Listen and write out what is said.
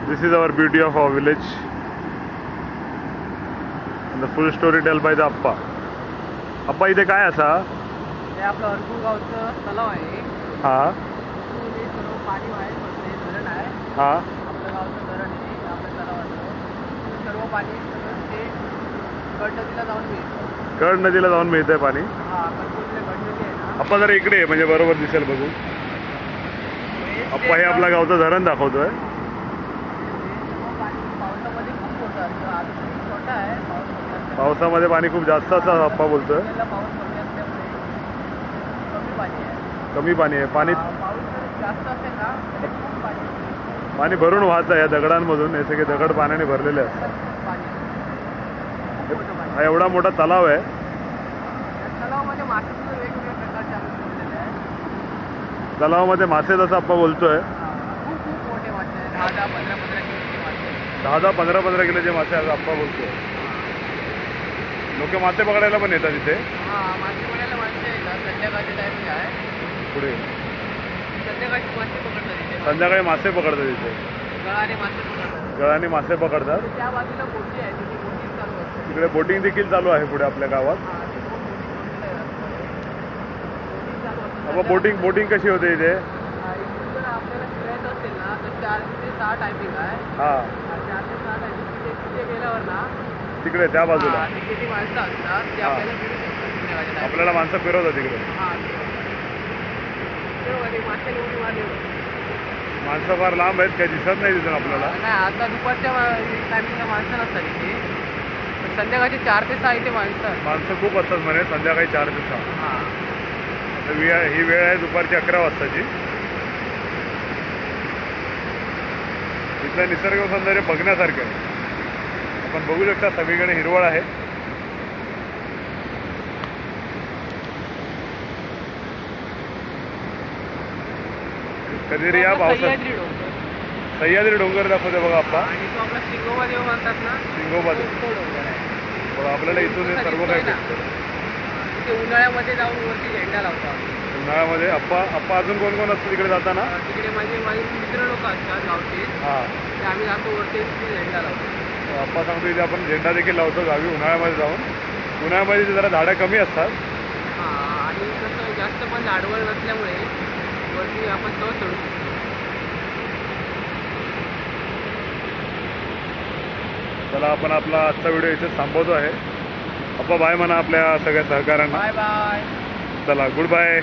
This is our beauty of our village. And the full story tell by the Appa. Appa, इथे काय असा? हे आपलं अर्जून गावचं तलाव आहे. हा. हे सर्व पाणी वाहेल पडते, धरण आहे. हा. आपलं गावचं धरण आहे, आपल्या तलावाचं. सर्व पाणी सगळं ते गड नदीला जाऊन मिळतं. गड नदीला जाऊन मिळतंय पाणी. हा, कणकवलीला गड नदी आहे ना. अप्पा जरा इकडे म्हणजे बरोबर दिसेल बघू. अप्पा हे आपल्या गावचं धरण दाखवतोय. पावसामध्ये खूप मोठं असतं. आता तरी छोटं आहे. पावसामध्ये पाणी खूप जास्त असं अप्पा बोलतोय. पाऊस कमी असल्यामुळे कमी पाणी आहे. कमी पाणी आहे. पाणी पाऊस जास्त असेल ना तर खूप पाणी पाणी भरून वाहत आहे या दगडांमधून. हे सगळे दगड पाण्याने भरलेले असतात. हा एवढा मोठा तलाव आहे. तलावामध्ये मासे सुद्धा वेगवेगळ्या प्रकारचे आम्ही सोडलेले आहेत. तलावामध्ये मासे जसं अप्पा बोलतोय खूप खूप मोठे मासे आहेत. 10-15 किलोचे मासे. 10-15 किलोचे मासे आज अप्पा बोलतोय. लोक मासे पकडायला पण येतात इथे. हा, मासे पकडायला माणसं येतात. संध्याकाळच्या टायमिंग आहे. पुढे संध्याकाळची मासे पकडतात इथे. संध्याकाळी मासे पकडतात इथे. गळाने मासे पकडतात. गळाने मासे पकडतात. त्या बाजूला बोटी आहे, तिथे बोटिंग चालू असते. तिकडे बोटिंग देखील चालू आहे पुढे आपल्या गावात. बोटिंग कशी होते इथे? जर आपल्याला फिरायचं असेल ना तर 4 ते 6 टायमिंग आहे. हा, 4 ते 6 टायमिंग तिथे गेल्यावर ना तिकडे त्या बाजूला किती माणसं असतात ते आपल्याला फिरू शकतात. आपल्याला माणसं फिरवतात तिकडे. मासे एवढी मारली माणसं फार लांब आहेत, काही दिसत नाही तिथून आपल्याला. नाही, आता दुपारच्या टायमिंगला माणसं नसतात इथे. संध्याकाळची 4 ते 6 इथे माणसं खूप असतात म्हणे. संध्याकाळी 4 ते 6 ही वेळ आहे दुपारची 11 वाजताची. इथलं निसर्ग सौंदर्य बघण्यासारखं आहे. आपण बघू शकता सगळीकडे हिरवळ आहे. कधीतरी या पावसात. सह्याद्री डोंगर दाखवते बघा आप्पा. आणि तो आपला शिंगोबा देव म्हणतात ना, शिंगोबा देव. बघा आपल्याला इथून सर्व काही भेटतं. तिथे उन्हाळ्यामध्ये जाऊन वरती झेंडा लावतात. उन्हाळ्यामध्ये अप्पा अजून कोण कोण असतं तिकडे जाताना? तिकडे माझे मित्र लोक असतात गावचे. हा, ते आम्ही जातो वरती झेंडा लावतो. अप्पा सांगतो इथे आपण झेंडा देखील लावतो गावी उन्हाळ्यामध्ये जाऊन. उन्हाळ्यामध्ये जरा झाडं कमी असतात. हा, आणि कसं जास्त पण झाडवळ नसल्यामुळे वरती आपण सहज चढू शकतो. चला आपण आपला आजचा व्हिडिओ इथे थांबवतो आहे. अप्पा बाय म्हणा आपल्या सगळ्या सहकाऱ्यांना. Bye bye. चला गुड बाय.